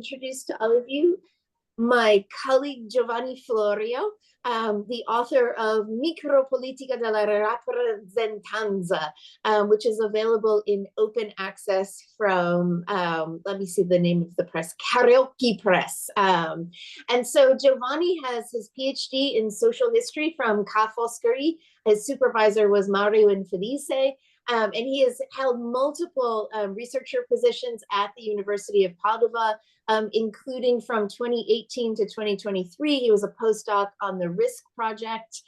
introduce to all of you my colleague Giovanni Florio, the author of Micropolitica della rappresentanza, which is available in open access from, let me see the name of the press, Karaoke Press. And so Giovanni has his PhD in social history from Ca' Foscari. His supervisor was Mario Infelice. And he has held multiple researcher positions at the University of Padova, including from 2018 to 2023. He was a postdoc on the RISC project,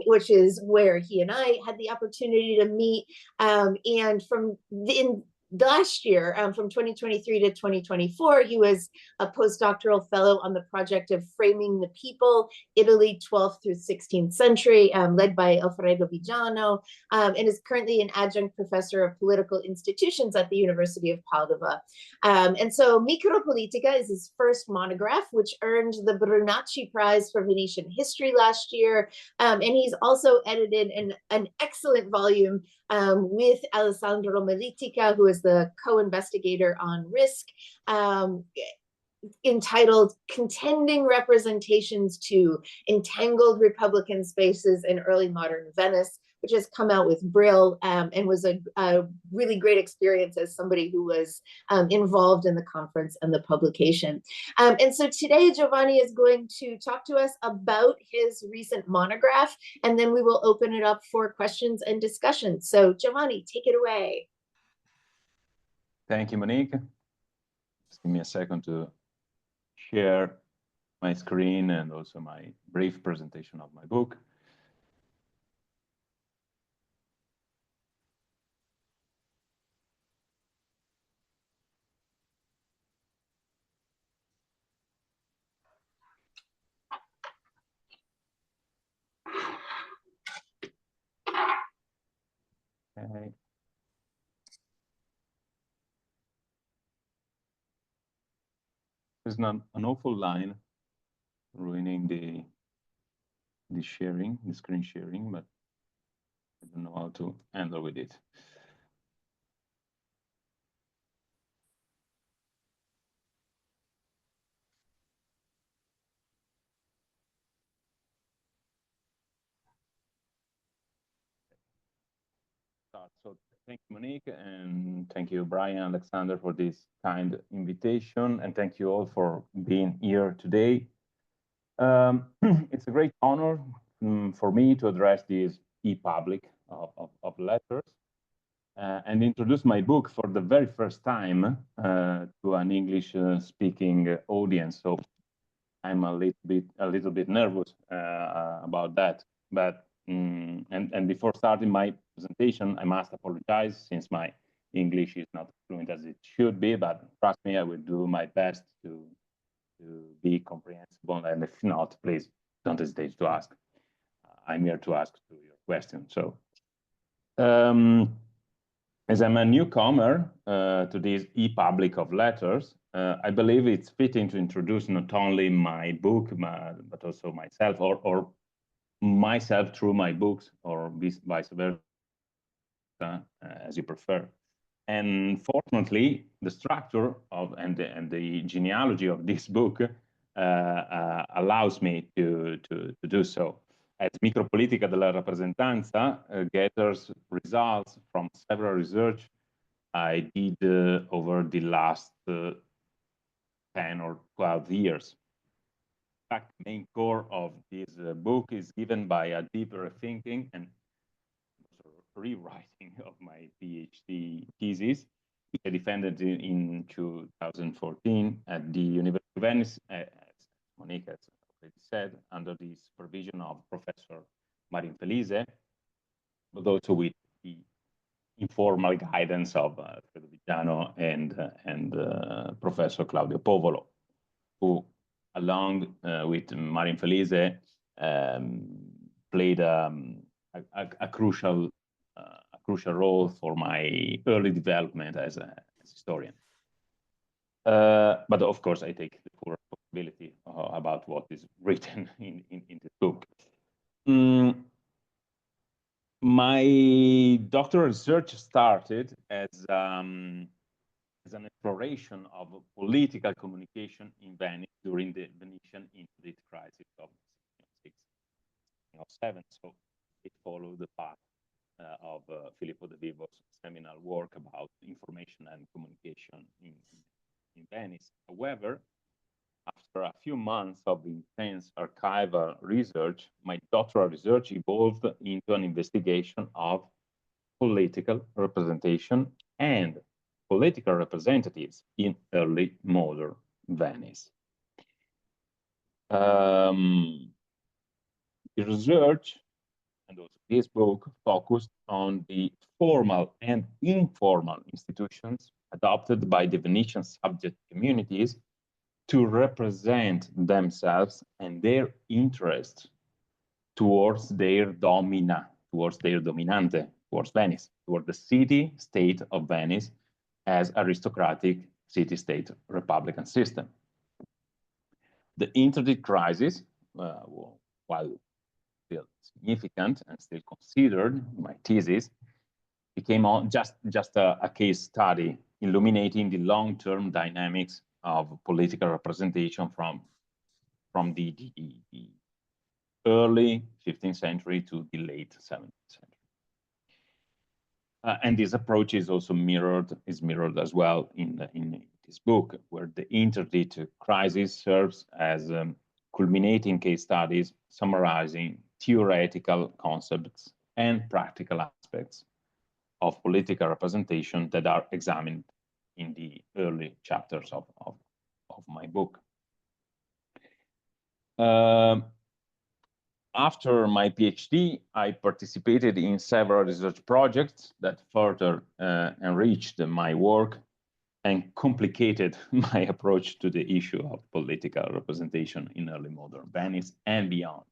which is where he and I had the opportunity to meet. And from last year, from 2023 to 2024, he was a postdoctoral fellow on the project of Framing the People, Italy, 12th through 16th century, led by Alfredo Vigiano, and is currently an adjunct professor of political institutions at the University of Padova. And so Micropolitica is his first monograph, which earned the Brunacci Prize for Venetian History last year. And he's also edited an excellent volume with Alessandro Melitica, who is the co-investigator on RISC, entitled Contending Representations to Entangled Republican Spaces in Early Modern Venice, which has come out with Brill, and was a really great experience as somebody who was involved in the conference and the publication. And so today, Giovanni is going to talk to us about his recent monograph, and then we will open it up for questions and discussion. So Giovanni, take it away. Thank you, Monique. Just give me a second to share my screen and also my brief presentation of my book. Okay. There's not an awful line ruining the sharing, the screen sharing, but I don't know how to handle with it. So thank you, Monique, and thank you, Brian, Alexander, for this kind invitation, and thank you all for being here today. It's a great honor for me to address this e-public of letters and introduce my book for the very first time to an English-speaking audience. So I'm a little bit nervous about that, but. And before starting my presentation, I must apologize since my English is not fluent as it should be, but trust me, I will do my best to be comprehensible, and if not, please don't hesitate to ask. I'm here to ask your questions. So, as I'm a newcomer to this e-public of letters, I believe it's fitting to introduce not only my book, but also myself, or myself through my books, or vice versa, as you prefer. And fortunately, the structure of and the genealogy of this book allows me to do so. As Micropolitica della rappresentanza gathers results from several research I did over the last 10 or 12 years. The main core of this book is given by a deeper thinking and rewriting of my PhD thesis, which I defended in 2014 at the University of Venice, as Monique has already said, under the supervision of Professor Mario Infelice, but also with the informal guidance of Alfredo Vigiano and Professor Claudio Povolo, who along with Mario Infelice, played a crucial role for my early development as a historian. But of course, I take the full responsibility about what is written in this book. My doctoral research started as as an exploration of political communication in Venice during the Venetian interdict crisis of 1606-1607. So it followed the path of Filippo de Vivo's seminal work about information and communication in Venice. However, after a few months of intense archival research, my doctoral research evolved into an investigation of political representation and political representatives in early modern Venice. The research and also this book focused on the formal and informal institutions adopted by the Venetian subject communities to represent themselves and their interests towards their dominante, towards Venice, toward the city-state of Venice as aristocratic city-state republican system. The interdict crisis, while still significant and still considered in my thesis, became just a case study illuminating the long-term dynamics of political representation from the early 15th century to the late 17th century. And this approach is also mirrored as well in this book, where the interdict crisis serves as culminating case studies summarizing theoretical concepts and practical aspects of political representation that are examined in the early chapters of my book. After my PhD, I participated in several research projects that further enriched my work and complicated my approach to the issue of political representation in early modern Venice and beyond.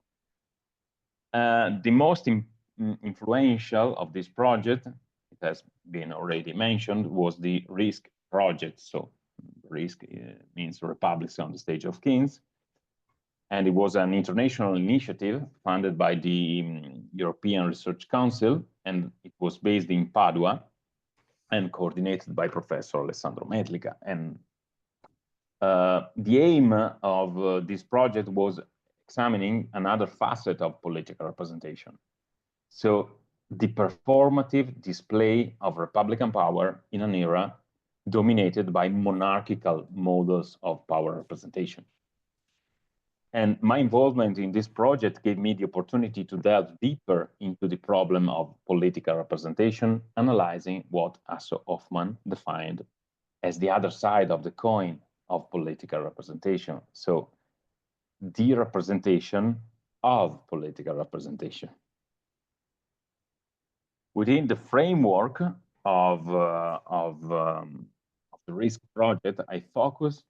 The most influential of this project, it has been already mentioned, was the RISC project. So RISC means Republics on the Stage of Kings. And it was an international initiative funded by the European Research Council, and it was based in Padua and coordinated by Professor Alessandro Metlica. And the aim of this project was examining another facet of political representation. So the performative display of Republican power in an era dominated by monarchical models of power representation. And my involvement in this project gave me the opportunity to delve deeper into the problem of political representation, analyzing what Asso Hoffman defined as the other side of the coin of political representation. So the representation of political representation. Within the framework of the RISC project, I focus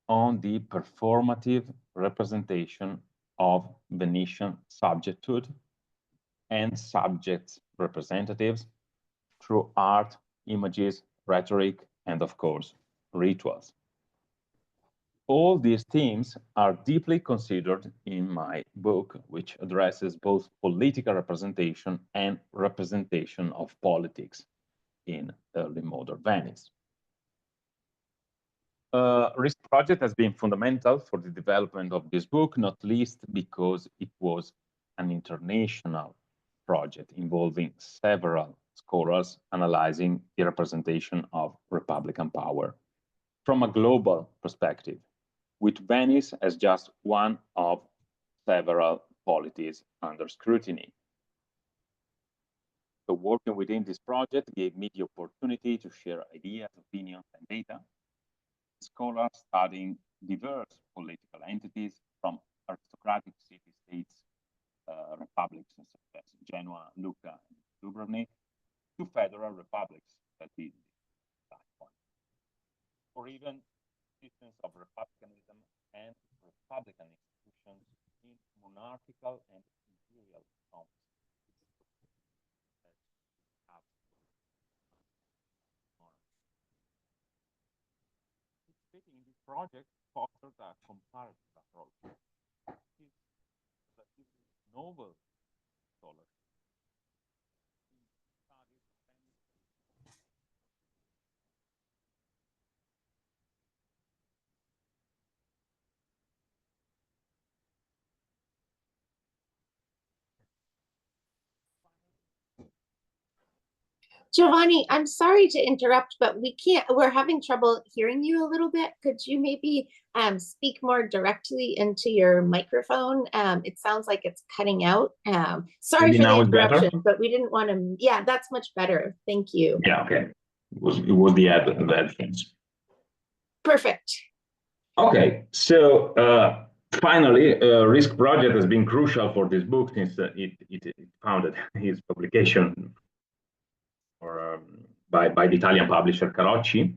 on the performative representation of Venetian subjecthood and subject representatives through art, images, rhetoric, and of course, rituals. All these themes are deeply considered in my book, which addresses both political representation and representation of politics in early modern Venice. RISC project has been fundamental for the development of this book, not least because it was an international project involving several scholars analyzing the representation of Republican power from a global perspective, with Venice as just one of several polities under scrutiny. So working within this project gave me the opportunity to share ideas, opinions, and data. Scholars studying diverse political entities from aristocratic city-states, republics such as Genoa, Lucca, and Dubrovnik, to federal republics that is that point, or even existence of republicanism and republican institutions in monarchical and imperial contexts. Participating in this project fostered a comparative approach. This is novel scholarship. Giovanni, I'm sorry to interrupt, but we're having trouble hearing you a little bit. Could you maybe speak more directly into your microphone? It sounds like it's cutting out. Sorry Maybe for the now it's better? interruption, but we didn't want to, yeah, that's much better. Thank you. Yeah, okay. It was the headphones. Perfect. Okay, so finally, Risk Project has been crucial for this book since it founded his publication by the Italian publisher Carocci,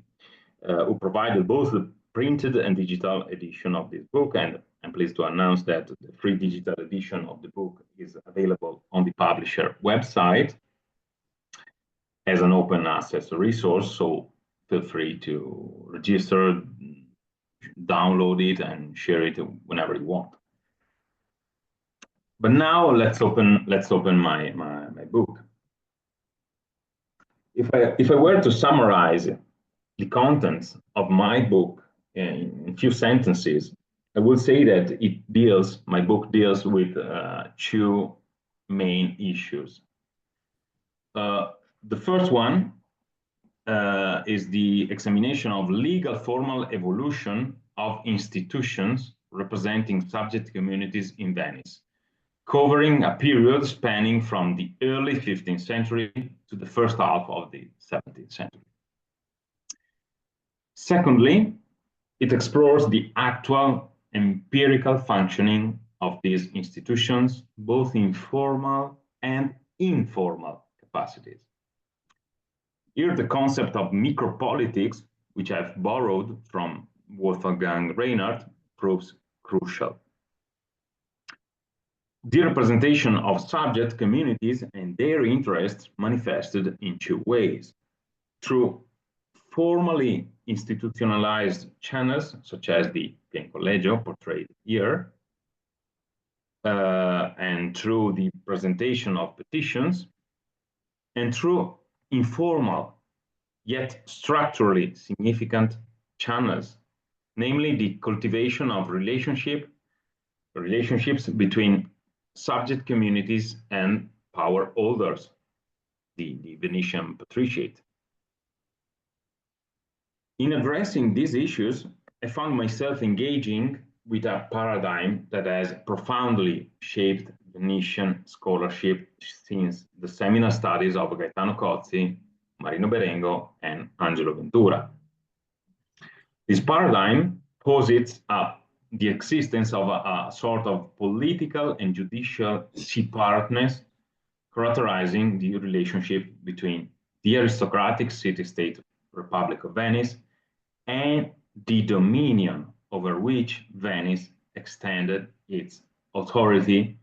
who provided both the printed and digital edition of this book. And I'm pleased to announce that the free digital edition of the book is available on the publisher website as an open access resource. So feel free to register, download it, and share it whenever you want. But now let's open my book. If I were to summarize the contents of my book in a few sentences, I would say that my book deals with two main issues. The first one is the examination of legal formal evolution of institutions representing subject communities in Venice, covering a period spanning from the early 15th century to the first half of the 17th century. Secondly, it explores the actual empirical functioning of these institutions, both in formal and informal capacities. Here, the concept of micropolitics, which I've borrowed from Wolfgang Reinhardt, proves crucial. The representation of subject communities and their interests manifested in two ways: through formally institutionalized channels, such as the Pian Collegio portrayed here, and through the presentation of petitions, and through informal yet structurally significant channels, namely the cultivation of relationships between subject communities and power holders, the Venetian patriciate. In addressing these issues, I found myself engaging with a paradigm that has profoundly shaped Venetian scholarship since the seminal studies of Gaetano Cozzi, Marino Berengo, and Angelo Ventura. This paradigm posits the existence of a sort of political and judicial separateness characterizing the relationship between the aristocratic city-state Republic of Venice and the dominion over which Venice extended its authority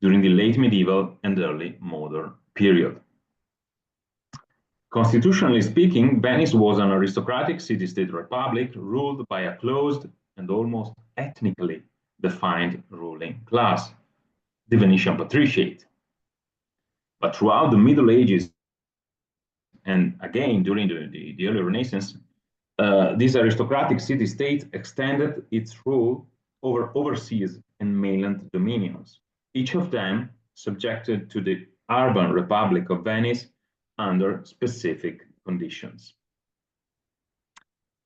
during the late medieval and early modern period. Constitutionally speaking, Venice was an aristocratic city-state republic ruled by a closed and almost ethnically defined ruling class, the Venetian patriciate. But throughout the Middle Ages, and again during the early Renaissance, this aristocratic city-state extended its rule over overseas and mainland dominions, each of them subjected to the urban Republic of Venice under specific conditions.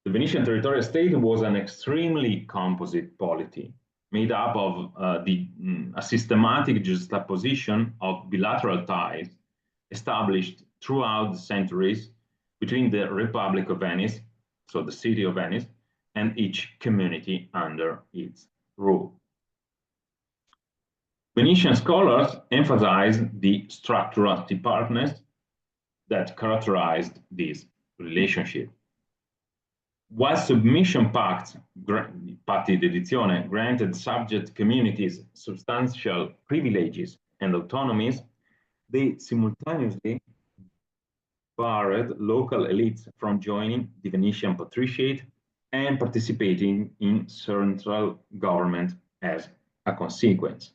The Venetian territorial state was an extremely composite polity, made up of a systematic juxtaposition of bilateral ties established throughout the centuries between the Republic of Venice, so the city of Venice, and each community under its rule. Venetian scholars emphasize the structural separateness that characterized this relationship. While submission pacts, patti d'edizione, granted subject communities substantial privileges and autonomies, they simultaneously barred local elites from joining the Venetian patriciate and participating in central government as a consequence.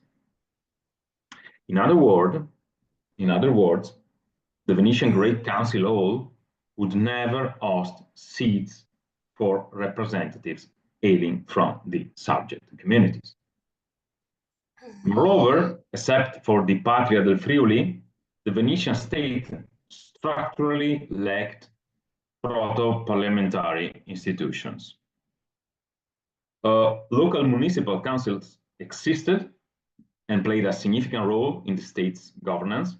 In other words, the Venetian Great Council Hall would never host seats for representatives hailing from the subject communities. Moreover, except for the Patria del Friuli, the Venetian state structurally lacked proto-parliamentary institutions. Local municipal councils existed and played a significant role in the state's governance,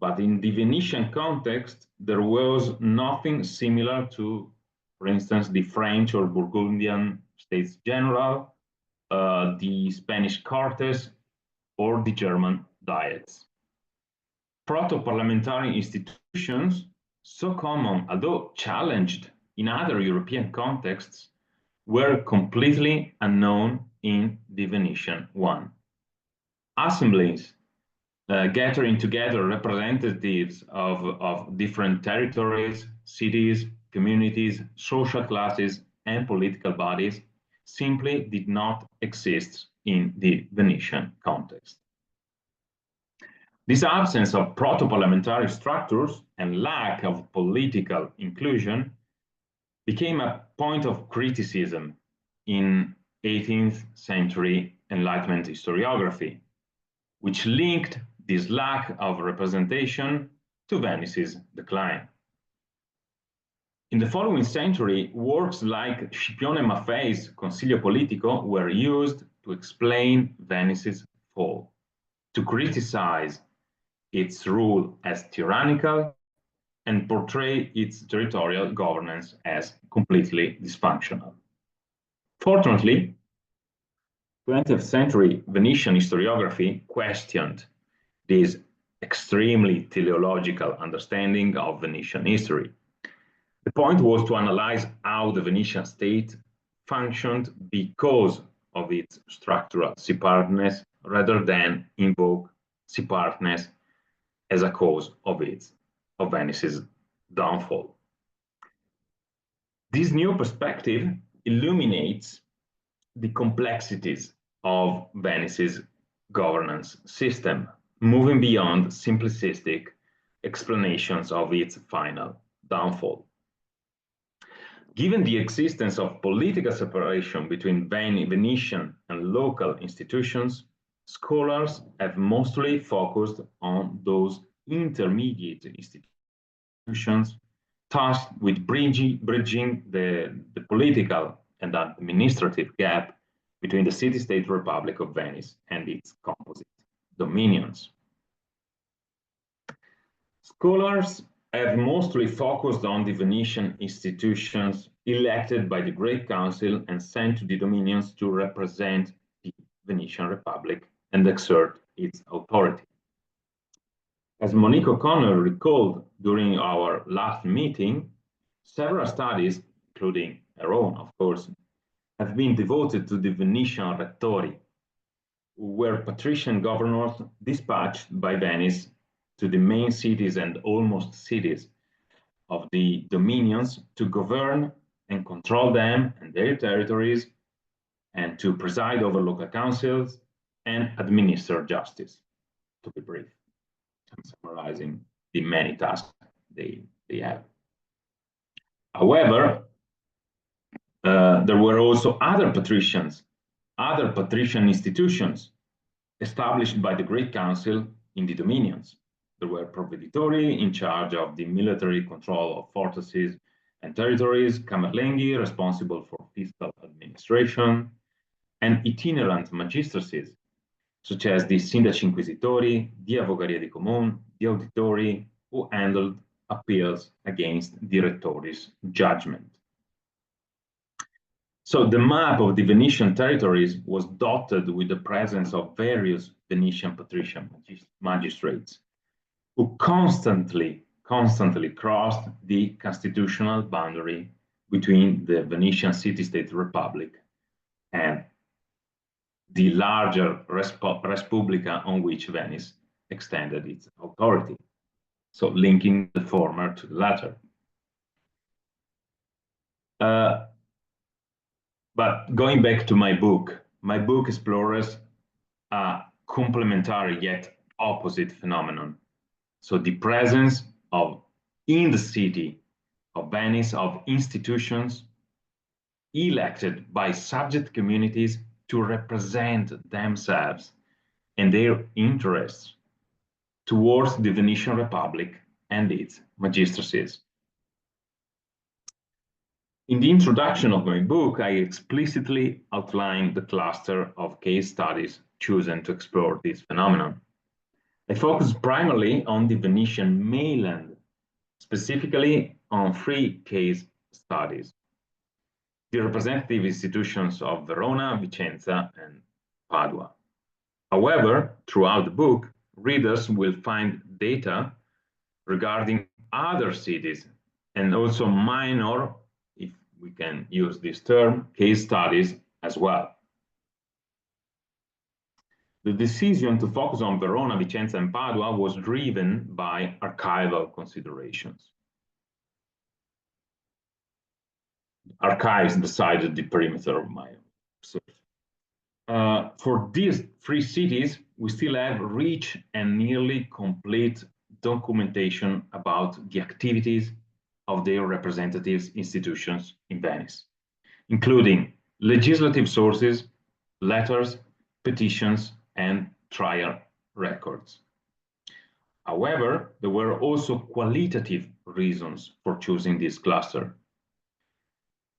but in the Venetian context, there was nothing similar to, for instance, the French or Burgundian States General, the Spanish Cortes, or the German Diets. Proto-parliamentary institutions, so common, although challenged in other European contexts, were completely unknown in the Venetian one. Assemblies gathering together representatives of different territories, cities, communities, social classes, and political bodies simply did not exist in the Venetian context. This absence of proto-parliamentary structures and lack of political inclusion became a point of criticism in 18th century Enlightenment historiography, which linked this lack of representation to Venice's decline. In the following century, works like Scipione Maffei's Consiglio Politico were used to explain Venice's fall, to criticize its rule as tyrannical, and portray its territorial governance as completely dysfunctional. Fortunately, 20th century Venetian historiography questioned this extremely teleological understanding of Venetian history. The point was to analyze how the Venetian state functioned because of its structural separateness, rather than invoke separateness as a cause of Venice's downfall. This new perspective illuminates the complexities of Venice's governance system, moving beyond simplistic explanations of its final downfall. Given the existence of political separation between Venetian and local institutions, scholars have mostly focused on those intermediate institutions tasked with bridging the political and administrative gap between the city-state Republic of Venice and its composite dominions. Scholars have mostly focused on the Venetian institutions elected by the Great Council and sent to the dominions to represent the Venetian Republic and exert its authority. As Monique O'Connor recalled during our last meeting, several studies, including her own, of course, have been devoted to the Venetian Rettori, who were patrician governors dispatched by Venice to the main cities and almost cities of the dominions to govern and control them and their territories, and to preside over local councils and administer justice, to be brief. I'm summarizing the many tasks they have. However, there were also other patrician institutions established by the Great Council in the dominions. There were provveditori in charge of the military control of fortresses and territories, camerlenghi responsible for fiscal administration, and itinerant magistracies, such as the sindaci inquisitori, the avocaria di comune, the auditori, who handled appeals against the rettori's judgment. So the map of the Venetian territories was dotted with the presence of various Venetian patrician magistrates who constantly crossed the constitutional boundary between the Venetian city-state republic and the larger Respublica on which Venice extended its authority, so linking the former to the latter. But going back to my book explores a complementary yet opposite phenomenon. So the presence of, in the city of Venice, of institutions elected by subject communities to represent themselves and their interests towards the Venetian Republic and its magistracies. In the introduction of my book, I explicitly outlined the cluster of case studies chosen to explore this phenomenon. I focused primarily on the Venetian mainland, specifically on 3 case studies: the representative institutions of Verona, Vicenza, and Padua. However, throughout the book, readers will find data regarding other cities and also minor, if we can use this term, case studies as well. The decision to focus on Verona, Vicenza, and Padua was driven by archival considerations. Archives decided the perimeter of my research. For these 3 cities, we still have rich and nearly complete documentation about the activities of their representatives institutions in Venice, including legislative sources, letters, petitions, and trial records. However, there were also qualitative reasons for choosing this cluster.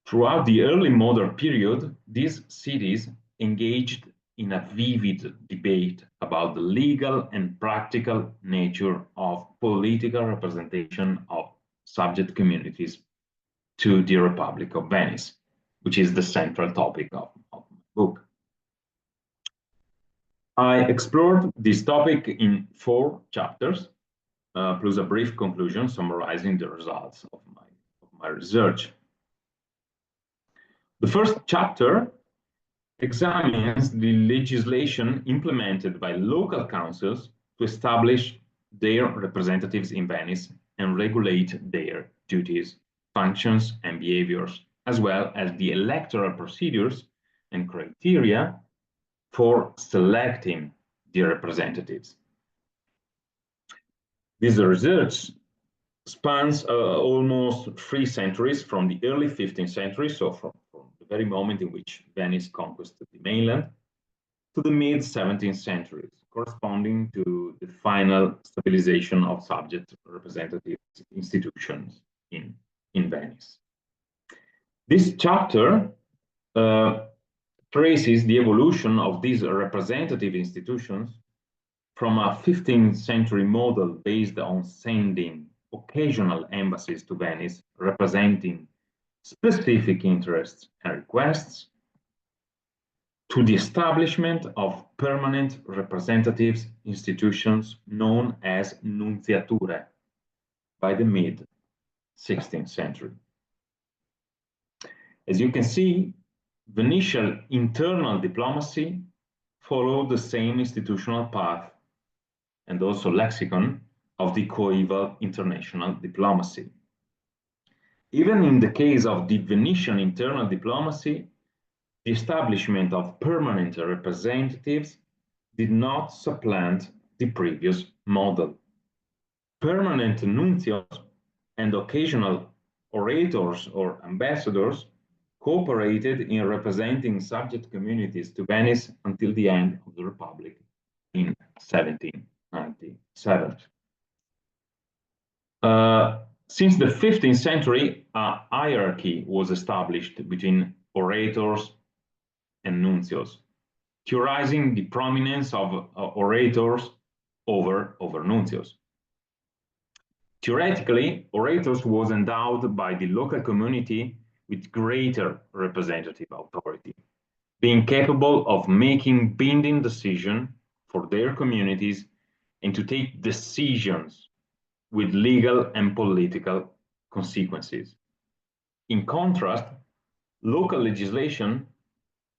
Throughout the early modern period, these cities engaged in a vivid debate about the legal and practical nature of political representation of subject communities to the Republic of Venice, which is the central topic of my book. I explored this topic in 4 chapters, plus a brief conclusion summarizing the results of my research. The first chapter examines the legislation implemented by local councils to establish their representatives in Venice and regulate their duties, functions, and behaviors, as well as the electoral procedures and criteria for selecting the representatives. This research spans almost 3 centuries, from the early 15th century, so from the very moment in which Venice conquered the mainland, to the mid-17th century, corresponding to the final stabilization of subject representative institutions in Venice. This chapter traces the evolution of these representative institutions from a 15th century model based on sending occasional embassies to Venice representing specific interests and requests, to the establishment of permanent representatives institutions known as nunciature by the mid-16th century. As you can see, Venetian internal diplomacy followed the same institutional path and also lexicon of the coeval international diplomacy. Even in the case of the Venetian internal diplomacy, the establishment of permanent representatives did not supplant the previous model. Permanent nuncios and occasional orators or ambassadors cooperated in representing subject communities to Venice until the end of the Republic in 1797. Since the 15th century, a hierarchy was established between orators and nuncios, theorizing the prominence of orators over nuncios. Theoretically, orators was endowed by the local community with greater representative authority, being capable of making binding decisions for their communities and to take decisions with legal and political consequences. In contrast, local legislation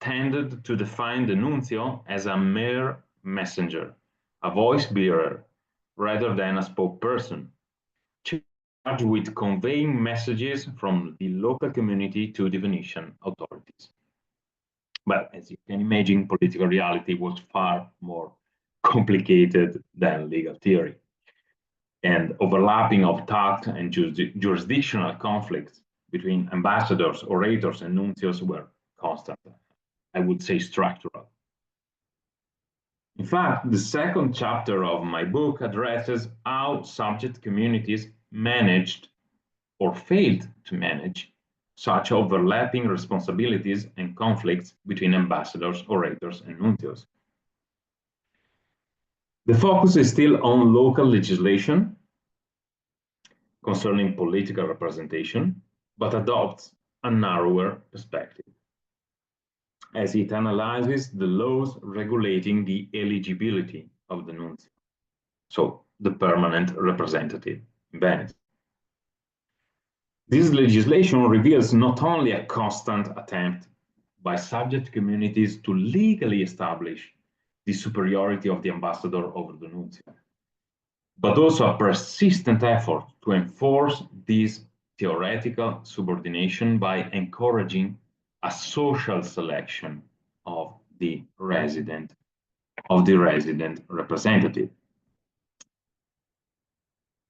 tended to define the nuncio as a mere messenger, a voice bearer, rather than a spokesperson, charged with conveying messages from the local community to the Venetian authorities. But as you can imagine, political reality was far more complicated than legal theory, and overlapping of tact and jurisdictional conflicts between ambassadors, orators, and nuncios were constant. I would say structural. In fact, the second chapter of my book addresses how subject communities managed or failed to manage such overlapping responsibilities and conflicts between ambassadors, orators, and nuncios. The focus is still on local legislation concerning political representation, but adopts a narrower perspective, as it analyzes the laws regulating the eligibility of the nuncio, so the permanent representative in Venice. This legislation reveals not only a constant attempt by subject communities to legally establish the superiority of the ambassador over the nuncio, but also a persistent effort to enforce this theoretical subordination by encouraging a social selection of the resident representative.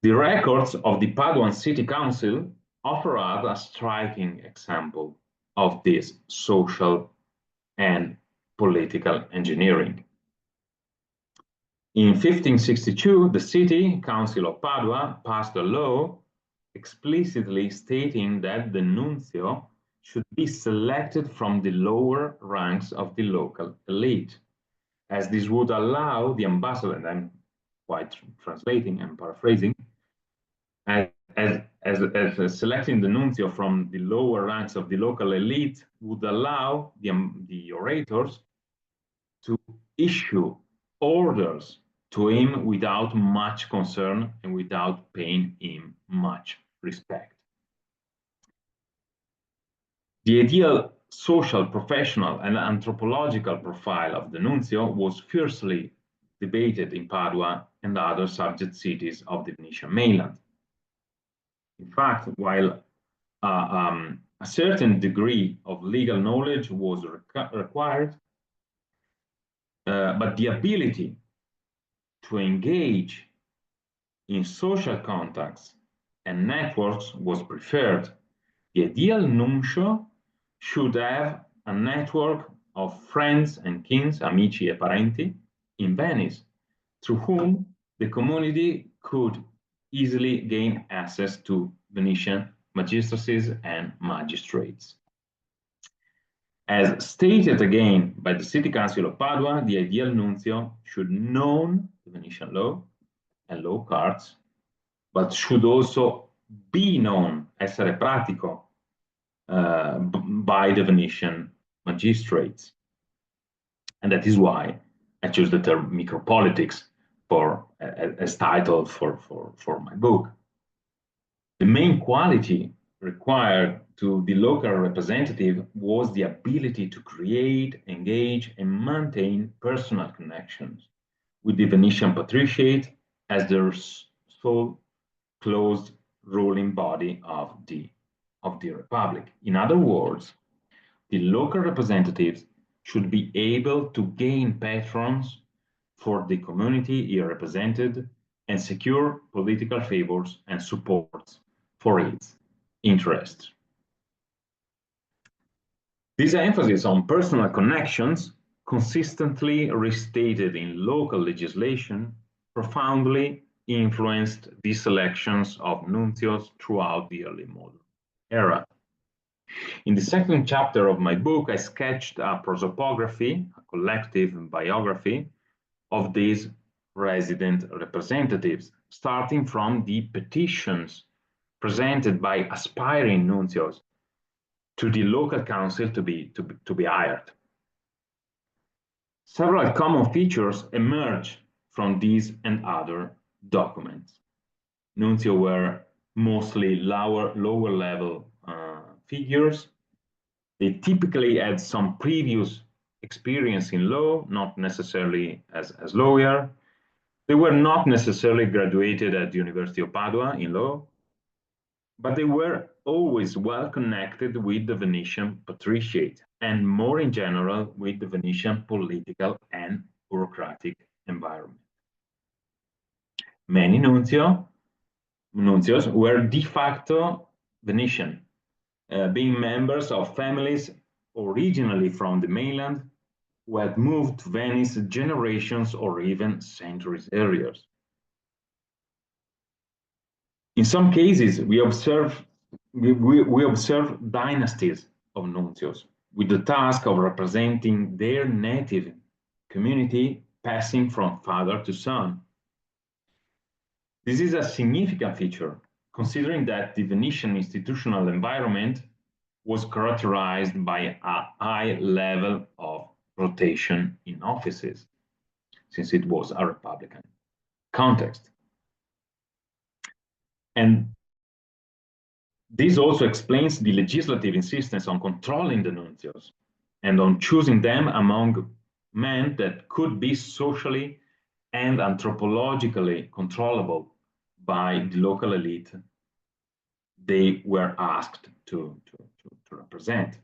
The records of the Paduan City Council offer us a striking example of this social and political engineering. In 1562, the City Council of Padua passed a law explicitly stating that the nuncio should be selected from the lower ranks of the local elite, as this would allow the ambassador, and I'm quite translating and paraphrasing, as selecting the nuncio from the lower ranks of the local elite would allow the orators to issue orders to him without much concern and without paying him much respect. The ideal social, professional, and anthropological profile of the nuncio was fiercely debated in Padua and other subject cities of the Venetian mainland. In fact, while a certain degree of legal knowledge was required, but the ability to engage in social contacts and networks was preferred. The ideal nuncio should have a network of friends and kins, amici e parenti, in Venice, through whom the community could easily gain access to Venetian magistracies and magistrates. As stated again by the City Council of Padua, the ideal nuncio should know the Venetian law and law cards, but should also be known, essere pratico, by the Venetian magistrates. And that is why I chose the term micropolitics as title for my book. The main quality required to the local representative was the ability to create, engage, and maintain personal connections with the Venetian patriciate as their sole closed ruling body of the Republic. In other words, the local representatives should be able to gain patrons for the community he represented and secure political favors and support for its interests. This emphasis on personal connections, consistently restated in local legislation, profoundly influenced the selections of nuncios throughout the early modern era. In the second chapter of my book, I sketched a prosopography, a collective biography of these resident representatives, starting from the petitions presented by aspiring nuncios to the local council to be hired. Several common features emerge from these and other documents. Nuncio were mostly lower level figures. They typically had some previous experience in law, not necessarily as lawyer. They were not necessarily graduated at the University of Padua in law, but they were always well connected with the Venetian patriciate and more in general with the Venetian political and bureaucratic environment. Many nuncios were de facto Venetian, being members of families originally from the mainland who had moved to Venice generations or even centuries earlier. In some cases, we observe dynasties of nuncios with the task of representing their native community passing from father to son. This is a significant feature, considering that the Venetian institutional environment was characterized by a high level of rotation in offices, since it was a republican context. And this also explains the legislative insistence on controlling the nuncios and on choosing them among men that could be socially and anthropologically controllable by the local elite they were asked to represent.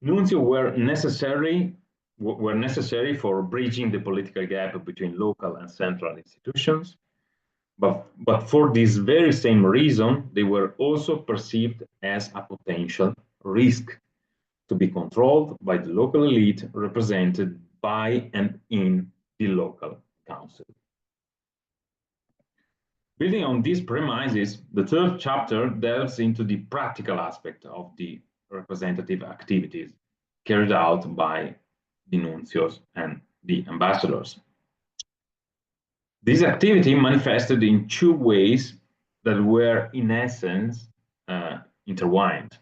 Nuncio were necessary for bridging the political gap between local and central institutions, but for this very same reason, they were also perceived as a potential risk to be controlled by the local elite represented by and in the local council. Building on these premises, the third chapter delves into the practical aspect of the representative activities carried out by the nuncios and the ambassadors. This activity manifested in two ways that were, in essence, intertwined.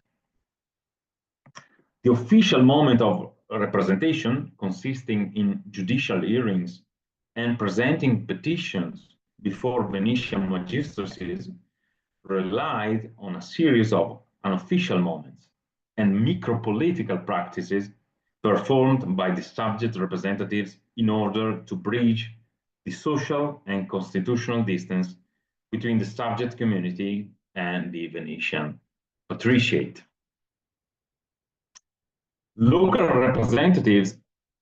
The official moment of representation, consisting in judicial hearings and presenting petitions before Venetian magistracies, relied on a series of unofficial moments and micropolitical practices performed by the subject representatives in order to bridge the social and constitutional distance between the subject community and the Venetian patriciate. Local representatives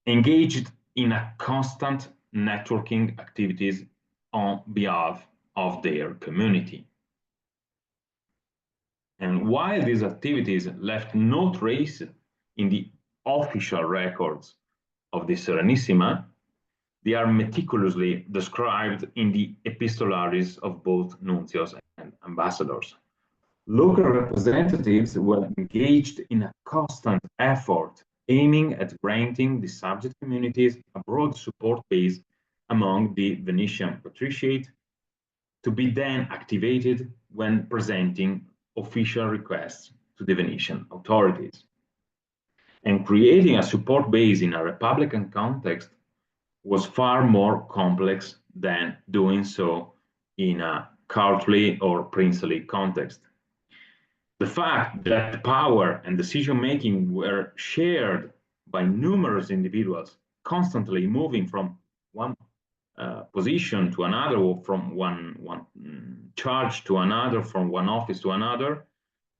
engaged in a constant networking activities on behalf of their community. And while these activities left no trace in the official records of the Serenissima, they are meticulously described in the epistolaries of both nuncios and ambassadors. Local representatives were engaged in a constant effort aiming at granting the subject communities a broad support base among the Venetian patriciate to be then activated when presenting official requests to the Venetian authorities. And creating a support base in a republican context was far more complex than doing so in a courtly or princely context. The fact that power and decision-making were shared by numerous individuals, constantly moving from one position to another, or from one charge to another, from one office to another,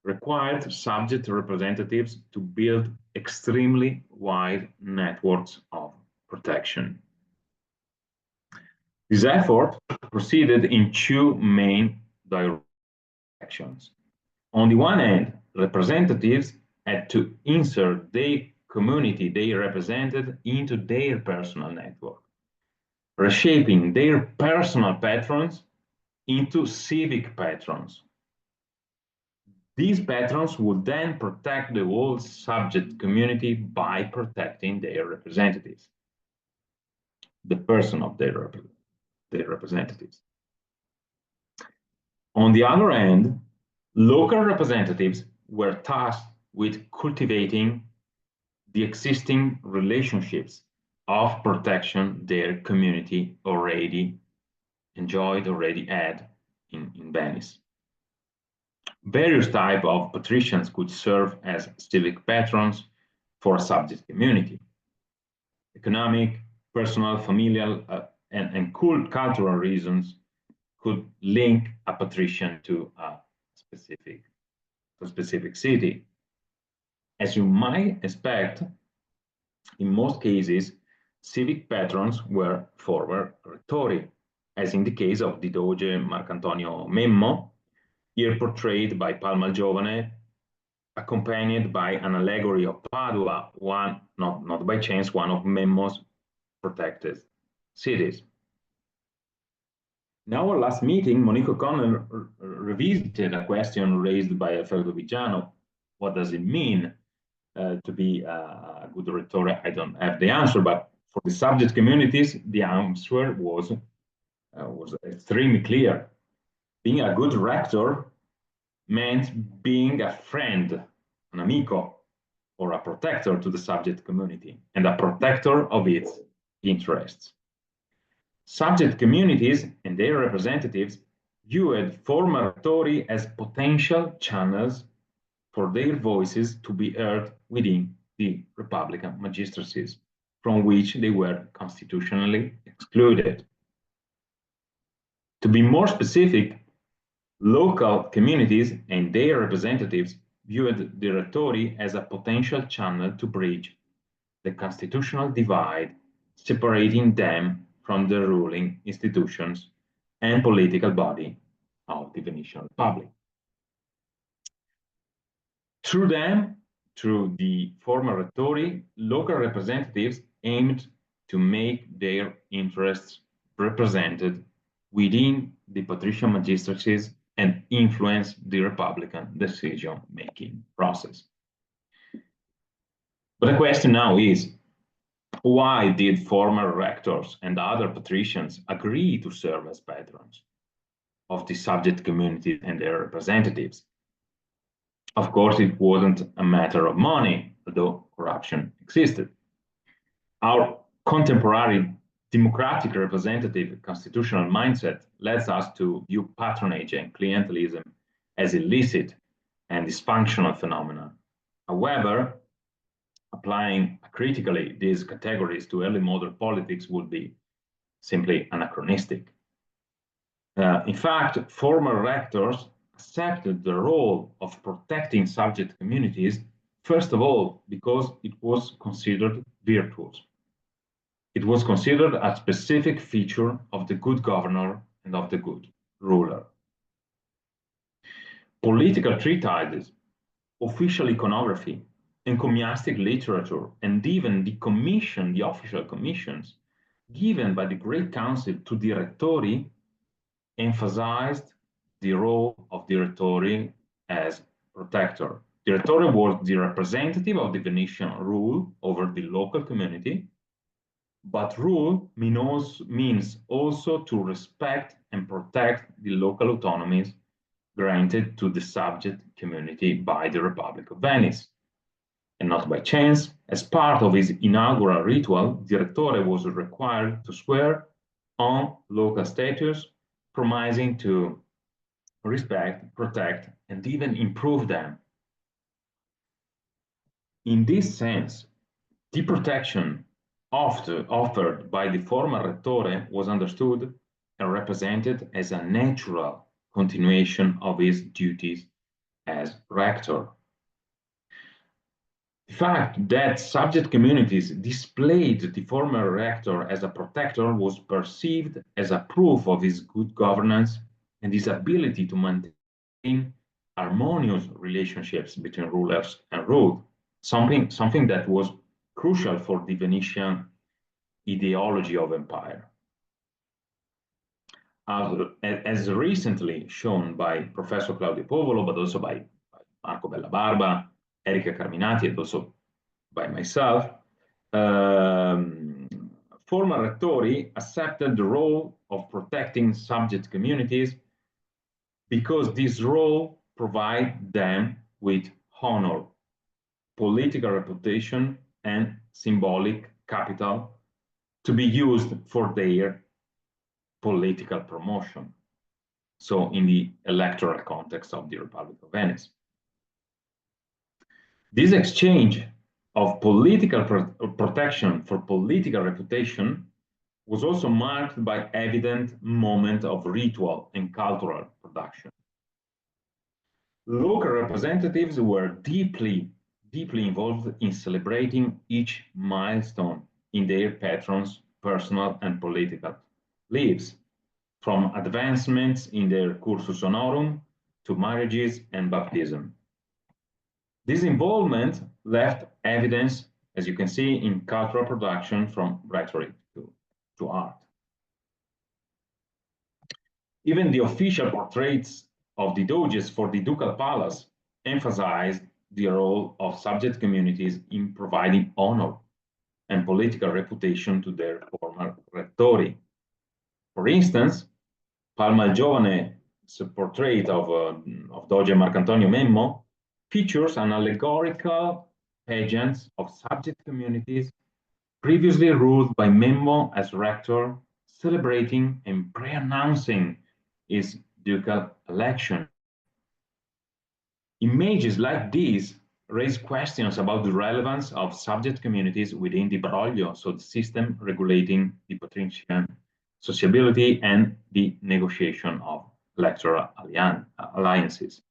required subject representatives to build extremely wide networks of protection. This effort proceeded in two main directions. On the one hand, representatives had to insert the community they represented into their personal network, reshaping their personal patrons into civic patrons. These patrons would then protect the whole subject community by protecting their representatives, the person of their representatives. On the other hand, local representatives were tasked with cultivating the existing relationships of protection their community already enjoyed, already had in Venice. Various types of patricians could serve as civic patrons for a subject community. Economic, personal, familial, and cultural reasons could link a patrician to a specific city. As you might expect, in most cases, civic patrons were former rettori, as in the case of the Doge Marcantonio Memmo, here portrayed by Palma il Giovane, accompanied by an allegory of Padua, one, not by chance, one of Memmo's protected cities. In our last meeting, Monique O'Connor revisited a question raised by Alfredo Vigiano. What does it mean to be a good rector? I don't have the answer, but for the subject communities, the answer was extremely clear. Being a good rector meant being a friend, an amico, or a protector to the subject community, and a protector of its interests. Subject communities and their representatives viewed former rectori as potential channels for their voices to be heard within the Republican magistracies, from which they were constitutionally excluded. To be more specific, local communities and their representatives viewed the rectori as a potential channel to bridge the constitutional divide, separating them from the ruling institutions and political body of the Venetian Republic. Through them, through the former rectori, local representatives aimed to make their interests represented within the patrician magistracies and influence the Republican decision-making process. But the question now is, why did former rectors and other patricians agree to serve as patrons of the subject community and their representatives? Of course, it wasn't a matter of money, although corruption existed. Our contemporary democratic representative constitutional mindset leads us to view patronage and clientelism as illicit and dysfunctional phenomena. However, applying critically these categories to early modern politics would be simply anachronistic. In fact, former rectors accepted the role of protecting subject communities, first of all, because it was considered virtuous. It was considered a specific feature of the good governor and of the good ruler. Political treatises, official iconography, encomiastic literature, and even the official commissions given by the Great Council to the rectori emphasized the role of the rectori as protector. The rectori was the representative of the Venetian rule over the local community, but rule means also to respect and protect the local autonomies granted to the subject community by the Republic of Venice. And not by chance, as part of his inaugural ritual, the rector was required to swear on local statutes, promising to respect, protect, and even improve them. In this sense, the protection offered by the former rector was understood and represented as a natural continuation of his duties as rector. The fact that subject communities displayed the former rector as a protector was perceived as a proof of his good governance and his ability to maintain harmonious relationships between rulers and ruled, something that was crucial for the Venetian ideology of empire. As recently shown by Professor Claudio Povolo, but also by Marco Bellabarba, Erika Carminati, and also by myself, former rectori accepted the role of protecting subject communities because this role provides them with honor, political reputation, and symbolic capital to be used for their political promotion. So in the electoral context of the Republic of Venice. This exchange of political protection for political reputation was also marked by evident moment of ritual and cultural production. Local representatives were deeply involved in celebrating each milestone in their patrons' personal and political lives, from advancements in their cursus honorum to marriages and baptism. This involvement left evidence, as you can see, in cultural production from rhetoric to art. Even the official portraits of the doges for the ducal palace emphasized the role of subject communities in providing honor and political reputation to their former rettori. For instance, Palma il Giovane's portrait of Doge Marcantonio Memmo features an allegorical pageant of subject communities previously ruled by Memmo as rector, celebrating and pre-announcing his ducal election. Images like these raise questions about the relevance of subject communities within the broglio, so the system regulating the patrician sociability and the negotiation of electoral alliances.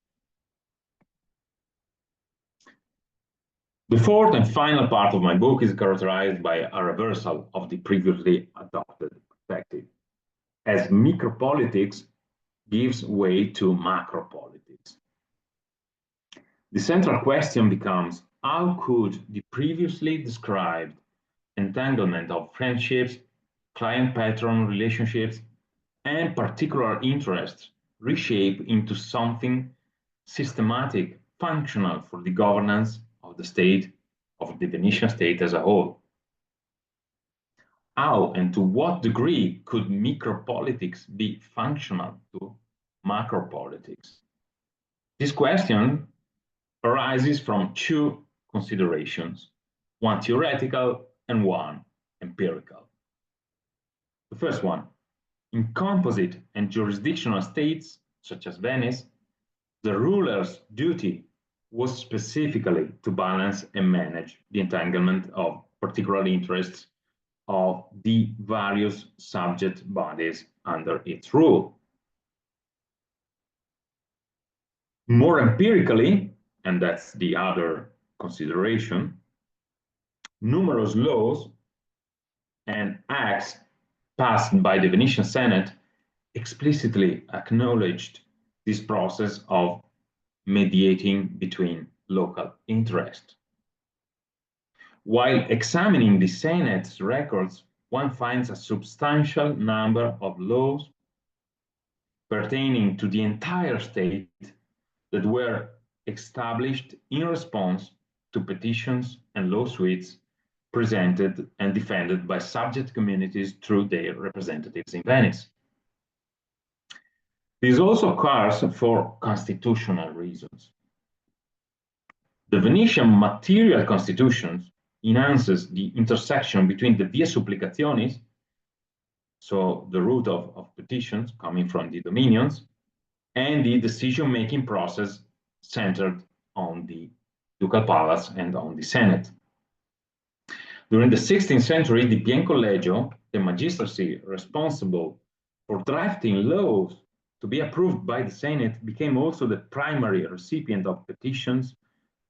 The fourth and final part of my book is characterized by a reversal of the previously adopted perspective, as micropolitics gives way to macropolitics. The central question becomes, how could the previously described entanglement of friendships, client-patron relationships, and particular interests reshape into something systematic, functional for the governance of the state, of the Venetian state as a whole? How and to what degree could micropolitics be functional to macropolitics? This question arises from two considerations, one theoretical and one empirical. The first one, in composite and jurisdictional states, such as Venice, the ruler's duty was specifically to balance and manage the entanglement of particular interests of the various subject bodies under its rule. More empirically, and that's the other consideration, numerous laws and acts passed by the Venetian Senate explicitly acknowledged this process of mediating between local interests. While examining the Senate's records, one finds a substantial number of laws pertaining to the entire state that were established in response to petitions and lawsuits presented and defended by subject communities through their representatives in Venice. This also occurs for constitutional reasons. The Venetian material constitution enhances the intersection between the via supplicationis, so the root of petitions coming from the dominions, and the decision-making process centered on the ducal palace and on the Senate. During the 16th century, the Bien Collegio, the magistracy responsible for drafting laws to be approved by the Senate, became also the primary recipient of petitions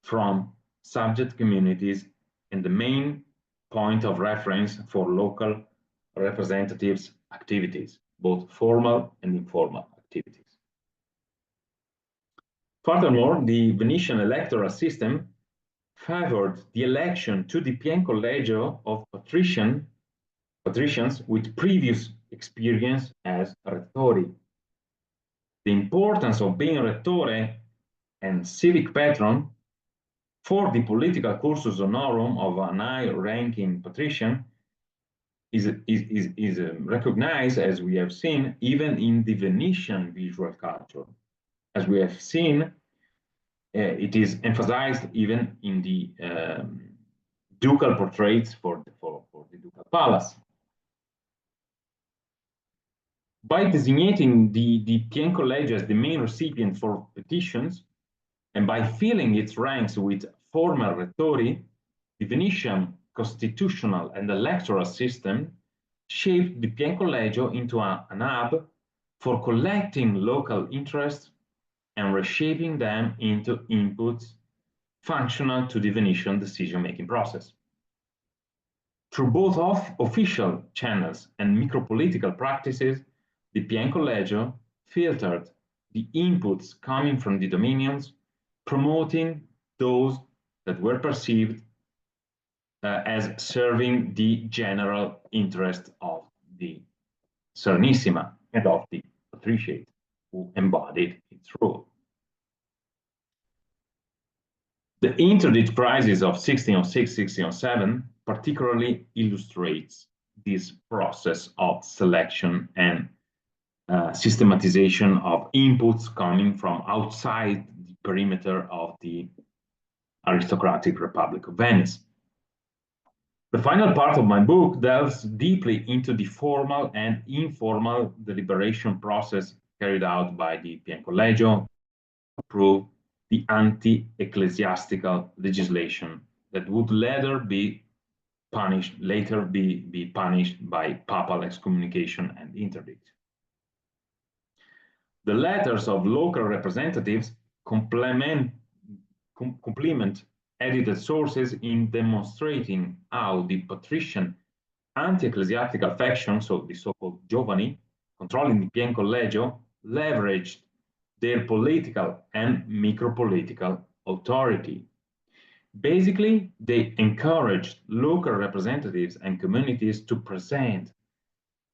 from subject communities and the main point of reference for local representatives' activities, both formal and informal activities. Furthermore, the Venetian electoral system favored the election to the Bien Collegio of patricians with previous experience as rettori. The importance of being rettore and civic patron for the political cursus honorum of an high-ranking patrician is recognized, as we have seen, even in the Venetian visual culture. As we have seen, it is emphasized even in the ducal portraits for the ducal palace. By designating the Bien Collegio as the main recipient for petitions, and by filling its ranks with former rettori, the Venetian constitutional and electoral system shaped the Bien Collegio into an hub for collecting local interests and reshaping them into inputs functional to the Venetian decision-making process. Through both official channels and micropolitical practices, the Bien Collegio filtered the inputs coming from the dominions, promoting those that were perceived as serving the general interest of the Serenissima and of the patriciate who embodied its rule. The interdict crisis of 1606-1607 particularly illustrates this process of selection and systematization of inputs coming from outside the perimeter of the aristocratic Republic of Venice. The final part of my book delves deeply into the formal and informal deliberation process carried out by the Pien Collegio to approve the anti-ecclesiastical legislation that would later be punished by papal excommunication and interdict. The letters of local representatives complement edited sources in demonstrating how the patrician anti-ecclesiastical faction, so the so-called Giovanni, controlling the Pien Collegio, leveraged their political and micropolitical authority. Basically, they encouraged local representatives and communities to present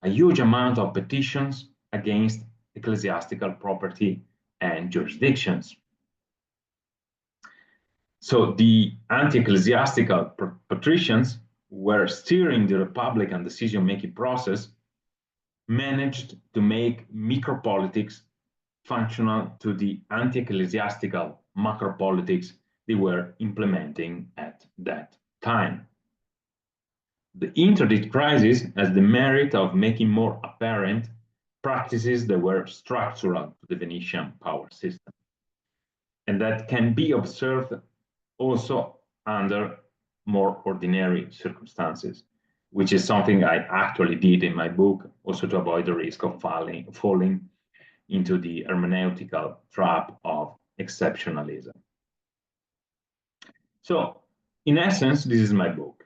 a huge amount of petitions against ecclesiastical property and jurisdictions. So the anti-ecclesiastical patricians were steering the Republican decision-making process, managed to make micropolitics functional to the anti-ecclesiastical macropolitics they were implementing at that time. The interdict crisis has the merit of making more apparent practices that were structural to the Venetian power system, and that can be observed also under more ordinary circumstances, which is something I actually did in my book, also to avoid the risk of falling into the hermeneutical trap of exceptionalism. So, in essence, this is my book.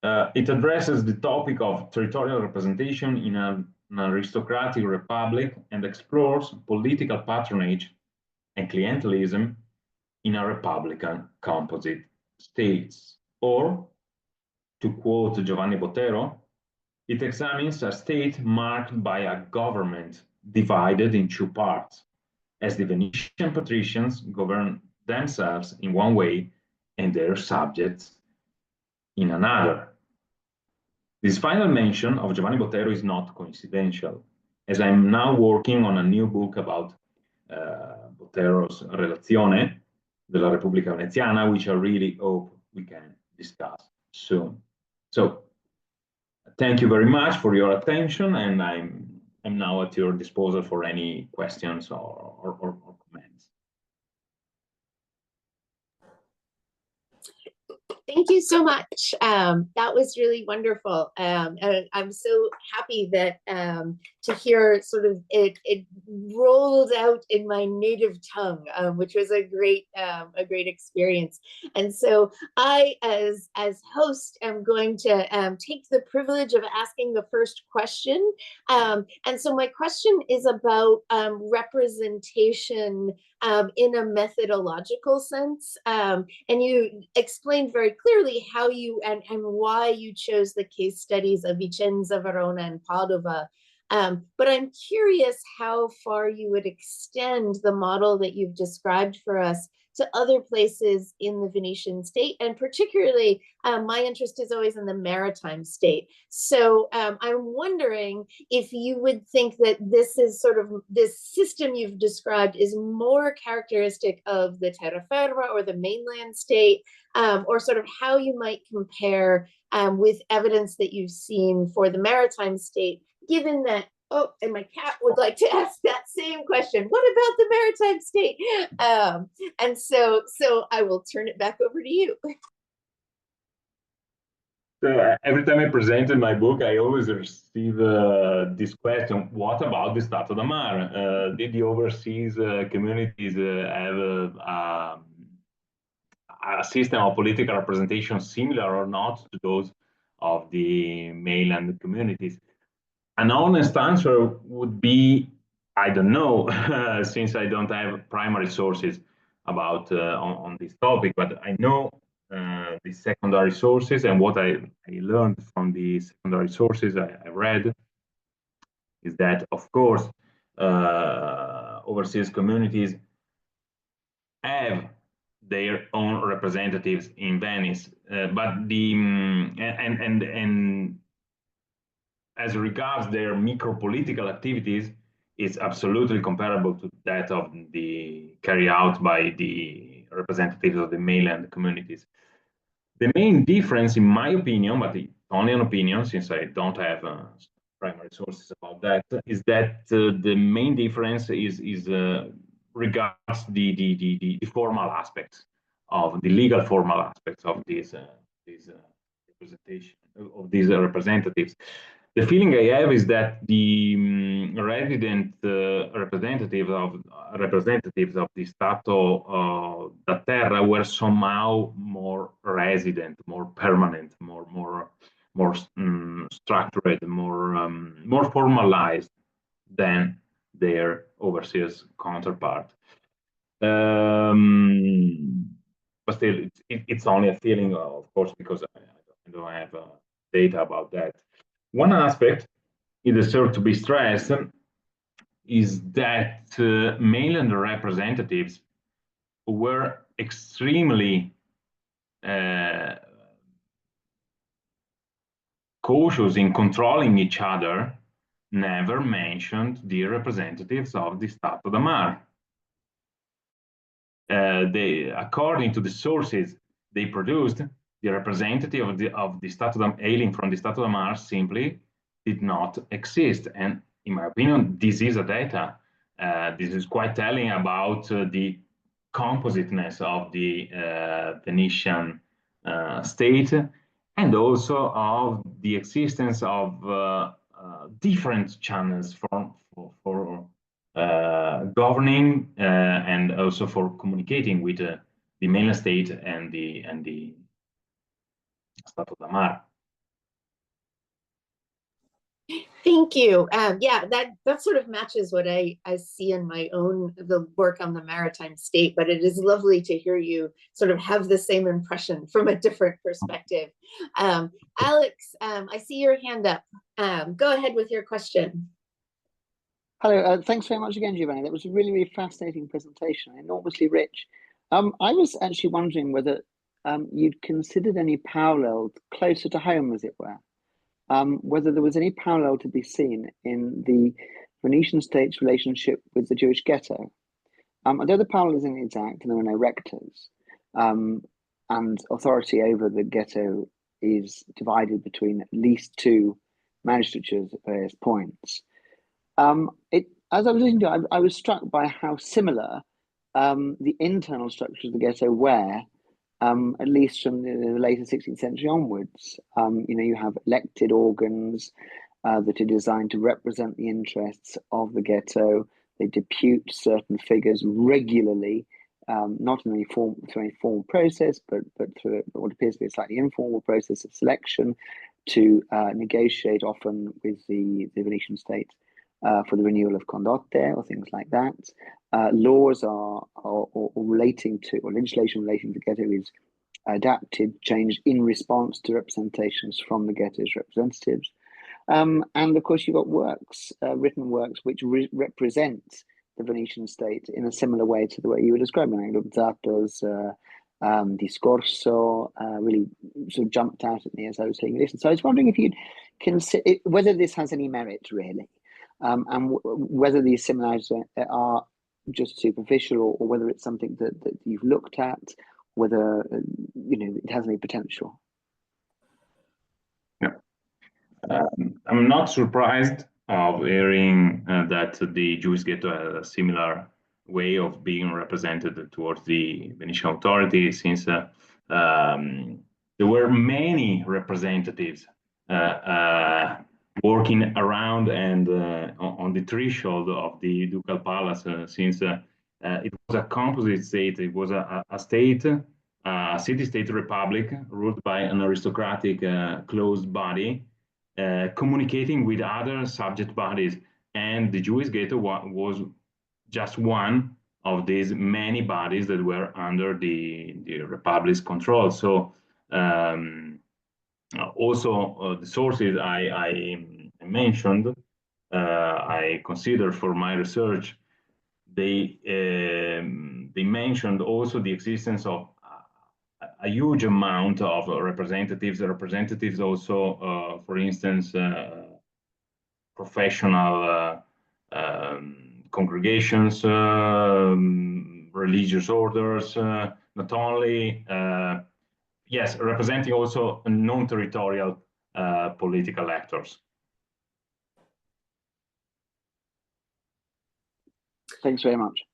It addresses the topic of territorial representation in an aristocratic republic and explores political patronage and clientelism in a republican composite states. Or, to quote Giovanni Botero, it examines a state marked by a government divided in two parts, as the Venetian patricians govern themselves in one way and their subjects in another. This final mention of Giovanni Botero is not coincidental, as I'm now working on a new book about Botero's Relazione della Repubblica Veneziana, which I really hope we can discuss soon. So, thank you very much for your attention, and I'm now at your disposal for any questions or comments. Thank you so much. That was really wonderful. And I'm so happy that to hear sort of it rolled out in my native tongue, which was a great experience. And so I, as host, am going to take the privilege of asking the first question. And so my question is about representation in a methodological sense. And you explained very clearly how you and why you chose the case studies of Vicenza, Verona, and Padova. But I'm curious how far you would extend the model that you've described for us to other places in the Venetian state, and particularly my interest is always in the maritime state. So I'm wondering if you would think that this is sort of, this system you've described is more characteristic of the terraferma or the mainland state, or sort of how you might compare with evidence that you've seen for the maritime state, given that, oh, and my cat would like to ask that same question. What about the maritime state? And so I will turn it back over to you. So every time I presented my book, I always receive this question: what about the Stato da Mare? Did the overseas communities have a system of political representation similar or not to those of the mainland communities? An honest answer would be, I don't know, since I don't have primary sources about on this topic, but I know the secondary sources, and what I learned from the secondary sources I read is that, of course, overseas communities have their own representatives in Venice, but the and as regards their micropolitical activities, it's absolutely comparable to that of the carried out by the representatives of the mainland communities. The main difference, in my opinion, but only an opinion, since I don't have primary sources about that, is that the main difference is regards the formal aspects of the legal formal aspects of these representation of these representatives. The feeling I have is that the resident representatives of the Stato da Terra were somehow more resident, more permanent, more structured, more formalized than their overseas counterpart. But still, it's only a feeling, of course, because I don't have data about that. One aspect it deserves to be stressed is that mainland representatives were extremely cautious in controlling each other, never mentioned the representatives of the Stato da Mar. According to the sources they produced, the representative of the Stato da hailing from the Stato da Mar simply did not exist. And in my opinion, this is a data. This is quite telling about the compositeness of the Venetian state, and also of the existence of different channels for governing and also for communicating with the mainland state and the Stato da Mar. Thank you. Yeah, that sort of matches what I see in my own the work on the maritime state, but it is lovely to hear you sort of have the same impression from a different perspective. Alex, I see your hand up. Go ahead with your question. Hello, thanks very much again, Giovanni. That was a really, really fascinating presentation, enormously rich. I was actually wondering whether you'd considered any parallel closer to home, as it were. Whether there was any parallel to be seen in the Venetian state's relationship with the Jewish ghetto. Although the parallel isn't exact and there were no rectors, and authority over the ghetto is divided between at least two magistratures at various points. As I was listening to it, I was struck by how similar the internal structures of the ghetto were, at least from the later 16th century onwards. You have elected organs that are designed to represent the interests of the ghetto. They depute certain figures regularly, not in any through any formal process, but through what appears to be a slightly informal process of selection to negotiate often with the Venetian state for the renewal of condotte or things like that. Laws or relating to, or legislation relating to the ghetto is adapted, changed in response to representations from the ghetto's representatives. And of course, you've got works, written works, which represent the Venetian state in a similar way to the way you were describing. Luzzato's Discorso really sort of jumped out at me as I was hearing this. And so I was wondering if you'd consider whether this has any merit, really, and whether these similarities are just superficial, or whether it's something that you've looked at, whether it has any potential. Yeah, I'm not surprised of hearing that the Jewish ghetto has a similar way of being represented towards the Venetian authority, since there were many representatives working around and on the threshold of the Ducal Palace, since it was a composite state. It was a state, a city-state republic ruled by an aristocratic closed body, communicating with other subject bodies. And the Jewish ghetto was just one of these many bodies that were under the Republic's control. So also the sources I mentioned, I consider for my research, they mentioned also the existence of a huge amount of representatives also, for instance, professional congregations, religious orders, not only, yes, representing also non-territorial political actors. Thanks very much.